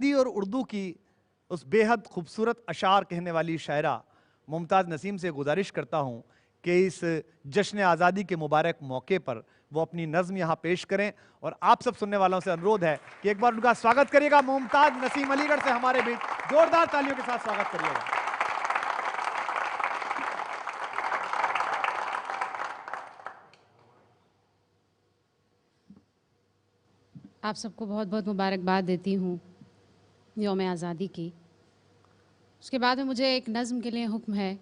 हिंदी और उर्दू की उस बेहद खूबसूरत अशार कहने वाली शायरा मुमताज़ नसीम से गुजारिश करता हूँ कि इस जश्न आज़ादी के मुबारक मौके पर वो अपनी नज़्म यहाँ पेश करें, और आप सब सुनने वालों से अनुरोध है कि एक बार उनका स्वागत करिएगा। मुमताज़ नसीम अलीगढ़ से हमारे बीच जोरदार तालियों के साथ स्वागत करिएगा। आप सबको बहुत बहुत मुबारकबाद देती हूँ यौम आज़ादी की। उसके बाद में मुझे एक नज़्म के लिए हुक्म है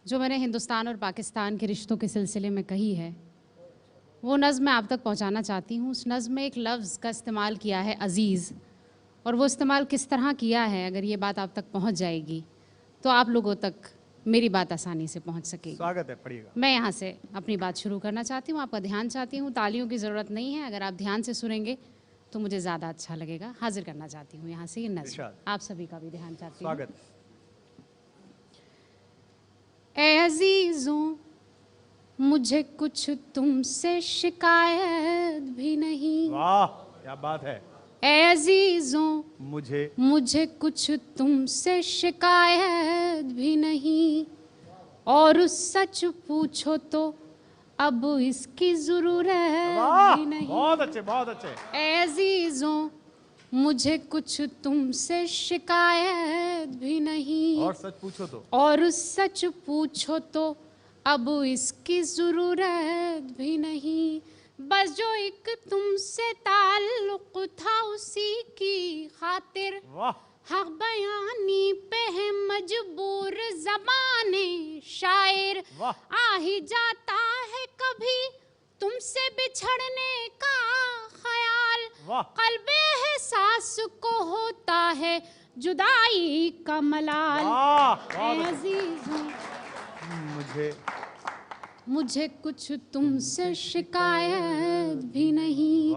जो मैंने हिंदुस्तान और पाकिस्तान के रिश्तों के सिलसिले में कही है, वो नज़्म मैं आप तक पहुँचाना चाहती हूँ। उस नज़्म में एक लफ्ज़ का इस्तेमाल किया है अज़ीज़, और वो इस्तेमाल किस तरह किया है, अगर ये बात आप तक पहुँच जाएगी तो आप लोगों तक मेरी बात आसानी से पहुँच सकेगी। स्वागत है, पढ़िएगा। मैं यहाँ से अपनी बात शुरू करना चाहती हूँ। आपका ध्यान चाहती हूँ, तालियों की ज़रूरत नहीं है, अगर आप ध्यान से सुनेंगे तो मुझे ज़्यादा अच्छा लगेगा। हाजिर करना चाहती हूँ यहाँ से ये नज़्म, आप सभी का भी ध्यान चाहती हूँ। स्वागत। ए अजीज़ों, मुझे कुछ तुमसे शिकायत भी नहीं। वाह, क्या बात है। ए अजीज़ों, मुझे कुछ तुमसे शिकायत भी नहीं, और उस सच पूछो तो अब इसकी ज़रूरत भी नहीं। बहुत अच्छे, बहुत अच्छे। ए अजीज़ों, मुझे कुछ तुमसे शिकायत भी नहीं, और सच पूछो तो, और सच पूछो तो अब इसकी ज़रूरत भी नहीं। बस जो एक तुमसे ताल्लुक़ था उसी की खातिर हक़ बयानी पे है मजबूर ज़बाने शायर। आ ही जाता है कभी तुमसे बिछड़ने का ख्याल, क़ल्बे एहसास को होता है जुदाई का मलाल। अज़ीज़ों, मुझे कुछ तुमसे शिकायत भी नहीं,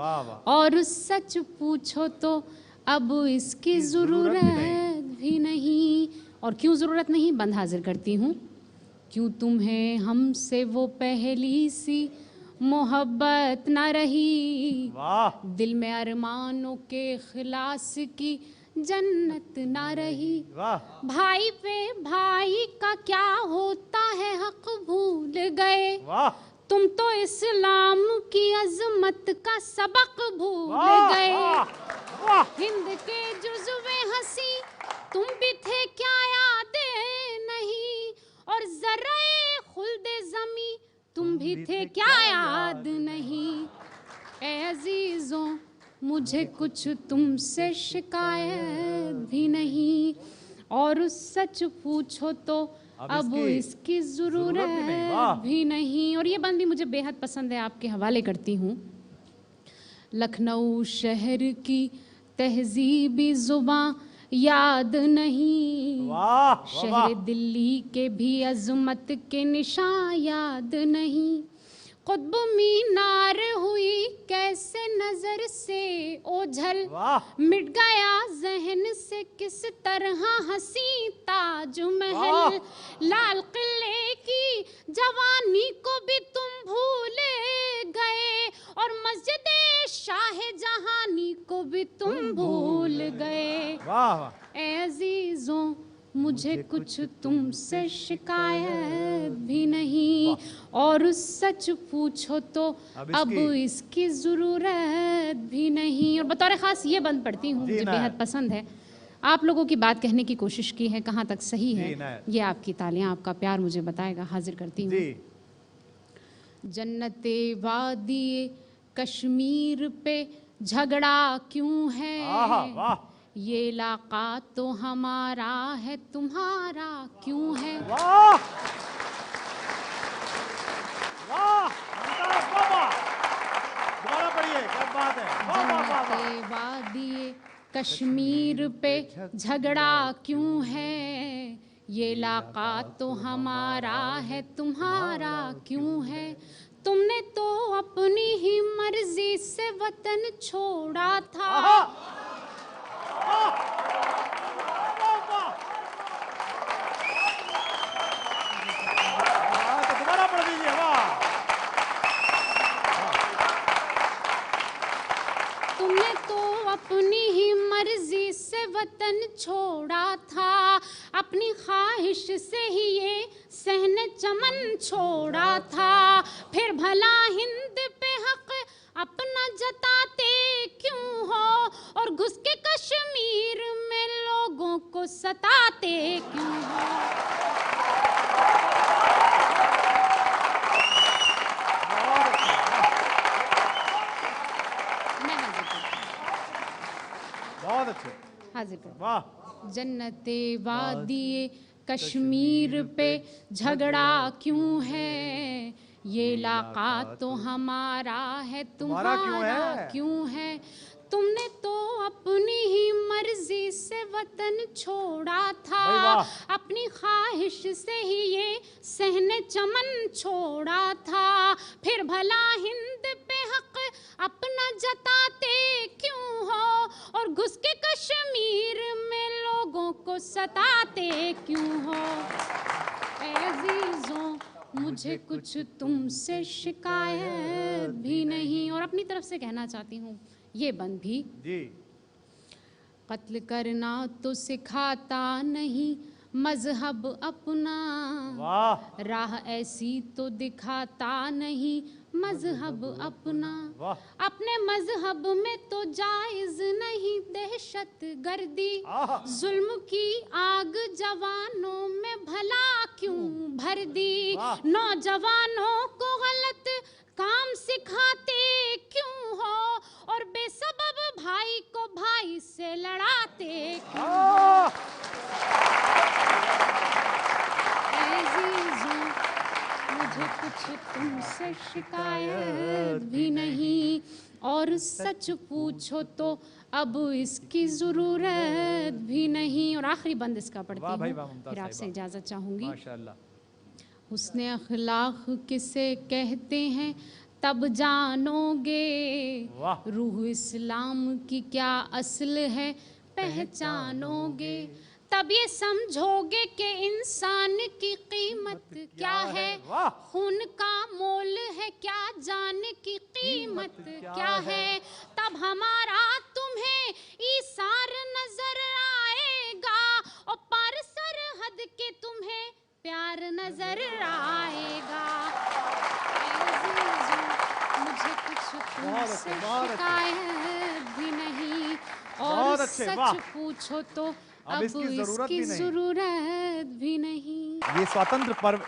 और सच पूछो तो अब इसकी ज़रूरत भी नहीं। और क्यों ज़रूरत नहीं, बंद हाजिर करती हूँ। क्यों तुम्हें हमसे वो पहली सी मोहब्बत न रही, दिल में अरमानों के खिलास की जन्नत ना रही। भाई पे भाई का क्या होता है हक भूल गए, तुम तो इस्लाम की अजमत का सबक भूल गए। हिंद के जुज़्वे हंसी तुम भी थे क्या याद नहीं, और ज़र्रे खुल्दे ज़मी तुम भी थे क्या याद नहीं। ए अजीज़ों, मुझे कुछ तुमसे शिकायत भी नहीं, और सच पूछो तो अब इसकी ज़रूरत भी नहीं। और ये बंद भी मुझे बेहद पसंद है, आपके हवाले करती हूँ। लखनऊ शहर की तहज़ीबी ज़ुबां याद नहीं, शहर दिल्ली के भी अज़मत के निशान याद नहीं। क़ुत्ब मीनार हुई कैसे नजर से ओझल, मिट गया जहन से किस तरह हंसी ताज महल। लाल किले की जवानी को भी तुम भूल गए, और मस्जिद शाह जहानी को भी तुम भूल गए। ए अजीज़ों, मुझे कुछ तुमसे शिकायत भी नहीं, और सच पूछो तो अब इसकी ज़रूरत भी नहीं। और बतौर ख़ास ये बंद पढ़ती हूँ, मुझे बेहद पसंद है। आप लोगों की बात कहने की कोशिश की है, कहाँ तक सही है ये आपकी तालियां, आपका प्यार मुझे बताएगा। हाजिर करती हूँ। जन्नते वादी कश्मीर पे झगड़ा क्यों है, ये इलाका तो हमारा है तुम्हारा क्यों है। जन्नते वादी कश्मीर पे झगड़ा क्यों है, ये इलाका तो हमारा है तुम्हारा क्यों है। तुमने तो अपनी ही मर्जी से वतन छोड़ा था, तुमने तो अपनी ही मर्जी से से वतन छोड़ा था, अपनी ख्वाहिश से ही ये सहने चमन छोड़ा था। फिर भला हिंद पे हक अपना जताते क्यों हो, और घुस के कश्मीर में लोगों को सताते क्यों हो। बहुत अच्छे, हाजिर कर। वाह। जन्नते वादिए कश्मीर पे झगड़ा क्यों है, ये इलाका तो हमारा है, तुम्हारा क्यों है। तुमने तो अपनी ही मर्जी से वतन छोड़ा था, अपनी ख्वाहिश से ही ये सहने चमन छोड़ा था। फिर भला हिंद पे हक अपना जताते क्यों हो, और घुस के कश्मीर में लोगों को सताते क्यों हो। ऐ अजीजों मुझे कुछ तुमसे शिकायत भी नहीं, और अपनी तरफ से कहना चाहती हूँ ये बंद भी जी। कत्ल करना तो सिखाता नहीं मजहब अपना, वाह। राह ऐसी तो दिखाता नहीं मजहब अपना। अपने मजहब में तो जायज नहीं दहशत गर्दी, जुल्म की आग जवानों में भला क्यों भर दी। नौजवानों को गलत काम सिखाते क्यों हो, और बेसबब भाई को भाई से लड़ाते क्यों हो। अजीजों मुझे कुछ तुमसे शिकायत भी नहीं, और सच पूछो तो अब इसकी जरूरत भी नहीं। और आखिरी बंद इसका पढ़ती हूँ, फिर आपसे इजाजत चाहूंगी। माशाअल्लाह। हुस्ने अखलाक किसे कहते हैं तब जानोगे, रूह इस्लाम की क्या असल है पहचानोगे। तब ये समझोगे कि इंसान की कीमत क्या है, खून का मोल है क्या, जान की कीमत क्या है। तब हमारा तुम्हें ईसार नजर आएगा, और पार सरहद के तुम्हें प्यार नजर आएगा। मुझे कुछ तुमसे शिकायत भी नहीं, और सच पूछो तो अब इसकी जरूरत भी नहीं। ये स्वतंत्र पर्व